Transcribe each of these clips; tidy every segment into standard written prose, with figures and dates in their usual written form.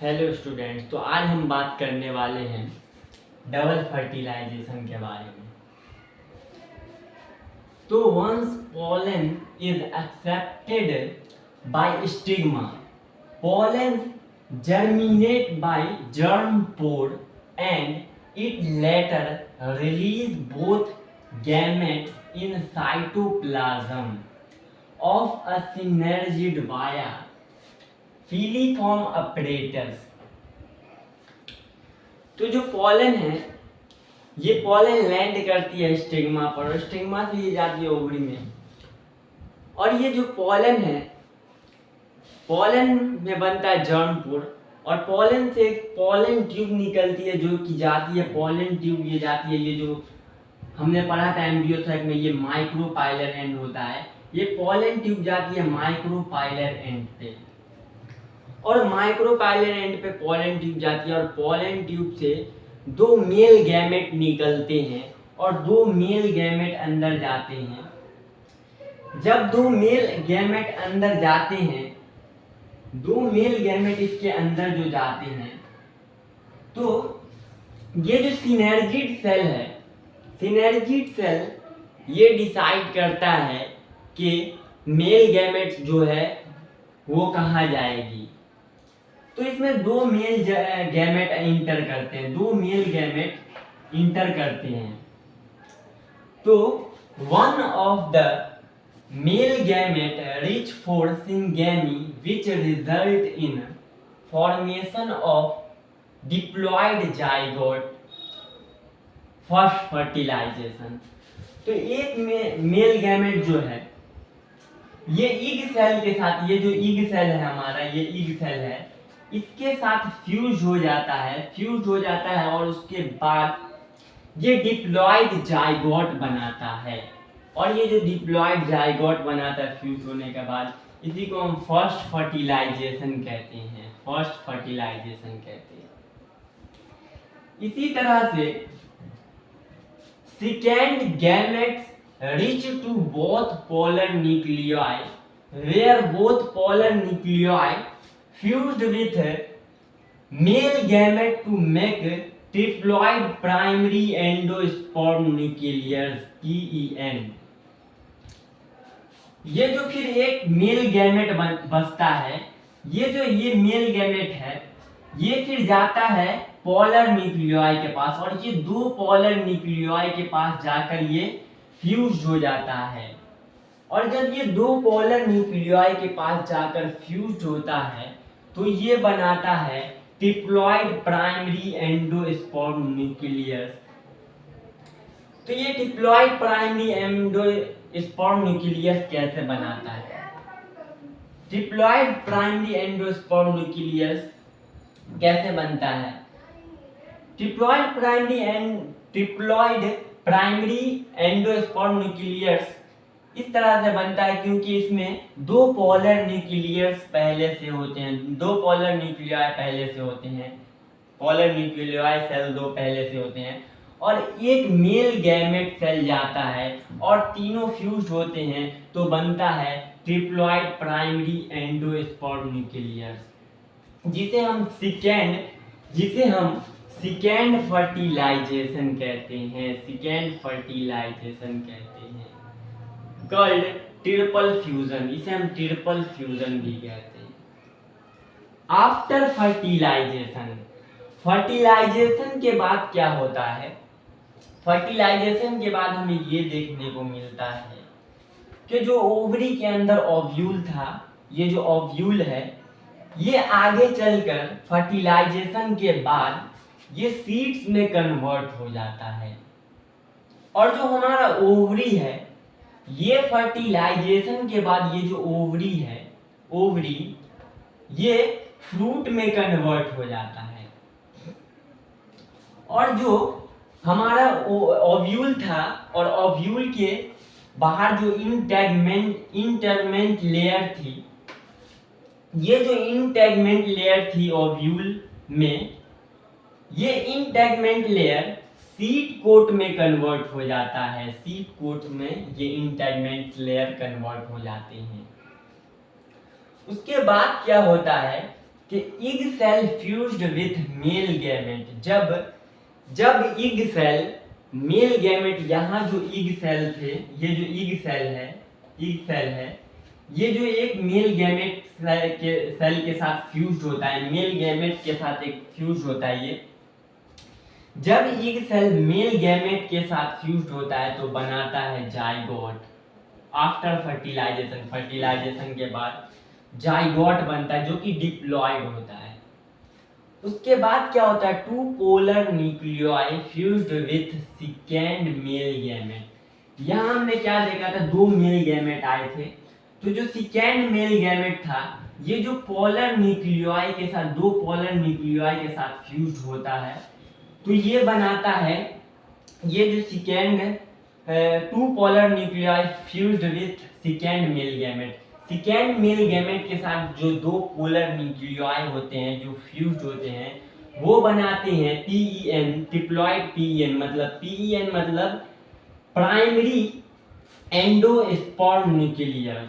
Hello students, तो आज हम बात करने वाले हैं डबल फर्टिलाइजेशन के बारे में। तो once pollen is accepted by stigma, pollen germinate by germ pore and it later release both gametes in cytoplasm of a synergid via filiform apparatus। तो जो पॉलन है ये पॉलन लैंड करती है स्टिग्मा पर और स्टिग्मा से ये जाती है ओवरी में। और ये जो पॉलन है, पॉलन में बनता है जर्मपुर और पॉलन से एक पॉलन ट्यूब निकलती है जो कि जाती है पॉलन ट्यूब। ये जाती है, ये जो हमने पढ़ा था एम्ब्रियोसाइक में, ये माइक्रोपाइलर एंड होता है। ये पॉलन ट्यूब जाती है माइक्रोपाइलर एंड पे और माइक्रोपाइलर एंड पे पॉलन ट्यूब जाती है और पॉलन ट्यूब से दो मेल गैमेट निकलते हैं और दो मेल गैमेट अंदर जाते हैं। जब दो मेल गैमेट अंदर जाते हैं, दो मेल गैमेट इसके अंदर जो जाते हैं, तो ये जो सिनर्जिड सेल है, सिनर्जिड सेल ये डिसाइड करता है कि मेल गैमेट जो है वो कहाँ जाएगी। तो इसमें दो मेल गैमेट इंटर करते हैं, दो मेल गैमेट इंटर करते हैं। तो one of the male gamete reach for syngamy which result in formation of diploid zygote first fertilization. तो एक मेल गैमेट जो है ये इग सेल के साथ, ये जो इग सेल है हमारा, ये इग सेल है, इसके साथ फ्यूज हो जाता है, फ्यूज हो जाता है और उसके बाद ये डिप्लॉयड जाइगोट बनाता है। और ये जो डिप्लॉयड जाइगोट बनाता है फ्यूज होने के बाद, इसी को हम फर्स्ट फर्टिलाइजेशन कहते हैं, फर्स्ट फर्टिलाइजेशन कहते हैं। इसी तरह से second gametes reach to both polar nuclei where both polar nuclei fused with male gamete to make triploid primary endosperm nucleus TEN। ये जो फिर एक मेल गैमेट बचता है, ये मेल गैमेट है, ये फिर जाता है पोलर न्यूक्लियाई के पास और ये दो पोलर न्यूक्लियाई के पास जाकर ये फ्यूज हो जाता है। और जब ये दो पोलर न्यूक्लियाई के पास जाकर फ्यूज होता है तो ये बनाता है ट्रिप्लॉइड प्राइमरी एंडोस्पर्म न्यूक्लियस। तो ये ट्रिप्लॉइड प्राइमरी एंडोस्पर्म न्यूक्लियस कैसे बनाता है? ट्रिप्लॉइड प्राइमरी एंडोस्पर्म न्यूक्लियस कैसे बनता है? ट्रिप्लॉइड प्राइमरी एंडोस्पर्म न्यूक्लियस इस तरह से बनता है क्योंकि इसमें दो पोलर न्यूक्लियस पहले से होते हैं, दो पोलर न्यूक्लियाई पहले से होते हैं, पोलर न्यूक्लियाई सेल दो पहले से होते हैं और एक मेल गैमेट सेल जाता है और तीनों फ्यूज होते हैं तो बनता है ट्रिप्लॉइड प्राइमरी एंडोस्पर्म न्यूक्लियस, जिसे हम सेकेंड फर्टिलाइजेशन कहते हैं, सेकेंड फर्टिलाइजेशन कहते हैं, कॉल्ड ट्रिपल फ्यूजन। इसे हम ट्रिपल फ्यूजन भी कहते हैं। आफ्टर फर्टिलाइजेशन, फर्टिलाइजेशन के बाद क्या होता है? फर्टिलाइजेशन के बाद हमें ये देखने को मिलता है कि जो ओवरी के अंदर ओव्यूल था, ये जो ओव्यूल है ये आगे चलकर फर्टिलाइजेशन के बाद ये सीड्स में कन्वर्ट हो जाता है। और जो हमारा ओवरी है ये फर्टिलाइजेशन के बाद ये जो ओवरी है, ओवरी ये फ्रूट में कन्वर्ट हो जाता है। और जो हमारा ओव्यूल था और ओव्यूल के बाहर जो इंटेगमेंट लेयर थी, ये जो इंटेगमेंट लेयर थी ओव्यूल में, ये इंटेगमेंट लेयर सीड कोट में कन्वर्ट हो जाता है, सीड कोट में ये इंटेगमेंट लेयर कन्वर्ट हो जाते हैं। उसके बाद क्या होता है कि egg cell fused with male gamete, जब इग सेल मेल गैमेट, यहाँ जो इग सेल थे, ये जो इग सेल है, ये जो एक मेल गैमेट सेल के साथ फ्यूज्ड होता है, मेल गैमेट के साथ एक फ्यूज्ड होता है ये। जब इग सेल मेल गैमेट के साथ फ्यूज्ड होता है तो बनाता है जाइगोट। आफ्टर फर्टिलाइजेशन के बाद जाइगोट बनता है जो कि डिप्लॉयड होता है। उसके बाद क्या होता है, two polar nuclei fused with second male gamete. यहाँ हमने क्या देखा था, दो मेल गैमेट आए थे, तो जो सेकेंड मेल गैमेट था ये जो पोलर न्यूक्लियाई के साथ, दो पोलर न्यूक्लियाई के साथ फ्यूज्ड होता है, तो ये बनाता है, ये जो second two polar nuclei fused with second male gamete, second male gamete के साथ जो दो पोलर न्यूक्लियाई होते हैं जो फ्यूज्ड होते हैं, वो बनाते हैं PEN, ट्रिप्लॉइड PEN। मतलब प्राइमरी एंडोस्पर्म न्यूक्लियस,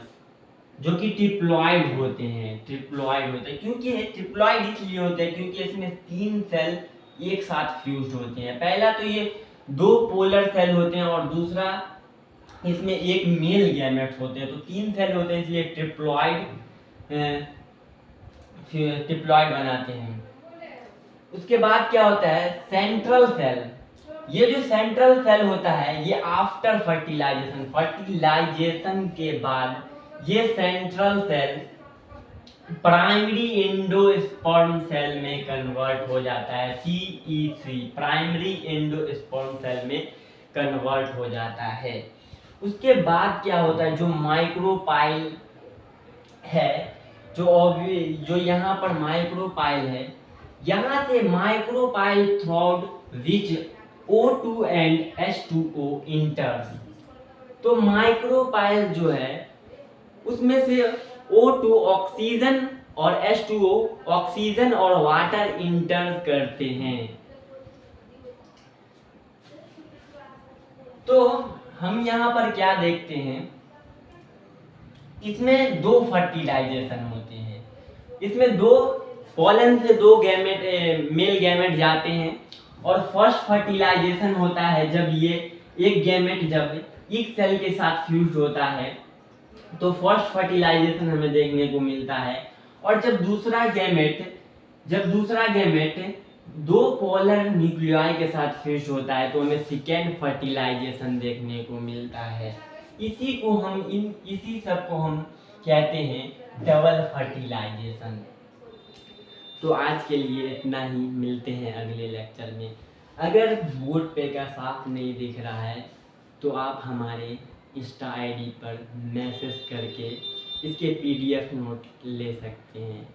जो कि ट्रिप्लॉइड होते हैं। क्योंकि ट्रिप्लॉइड इसलिए होते हैं क्योंकि इसमें 3 सेल एक साथ फ्यूज्ड होते हैं। पहला तो ये 2 पोलर सेल होते हैं और दूसरा इसमें एक मेल गैमेट होते हैं, तो 3 सेल होते हैं, इसलिए ट्रिप्लॉइड बनाते हैं। उसके बाद क्या होता है, सेंट्रल सेल। ये जो सेंट्रल सेल होता है ये आफ्टर फर्टिलाइजेशन के बाद ये central cell primary endosperm cell में कन्वर्ट हो जाता है, PEC, प्राइमरी एंडोस्पर्म सेल में कन्वर्ट हो जाता है। उसके बाद क्या होता है, जो माइक्रोपाइल है, जो यहाँ पर माइक्रोपाइल है, यहाँ से micropyle थ्रोड which O2 and H2O इंटर्स। तो माइक्रोपाइल जो है उसमें से O2 ऑक्सीजन और H2O ऑक्सीजन और वाटर इंटर करते हैं। तो हम यहाँ पर क्या देखते हैं, इसमें 2 फर्टिलाइजेशन होते हैं। इसमें 2 पॉलन से 2 गैमेट, मेल गैमेट जाते हैं और फर्स्ट फर्टिलाइजेशन होता है जब ये एक गैमेट जब एक सेल के साथ फ्यूज होता है तो फर्स्ट फर्टिलाइजेशन हमें देखने को मिलता है। और जब दूसरा गैमेट 2 पोलर न्यूक्लियाई के साथ फ्यूज होता है तो हमें सेकेंड फर्टिलाइजेशन देखने को मिलता है। इसी सब को हम कहते हैं डबल फर्टिलाइजेशन। तो आज के लिए इतना ही, मिलते हैं अगले लेक्चर में। अगर बोर्ड पे का साफ नहीं दिख रहा है तो आप हमारे इंस्टा ID पर मैसेज करके इसके PDF नोट ले सकते हैं।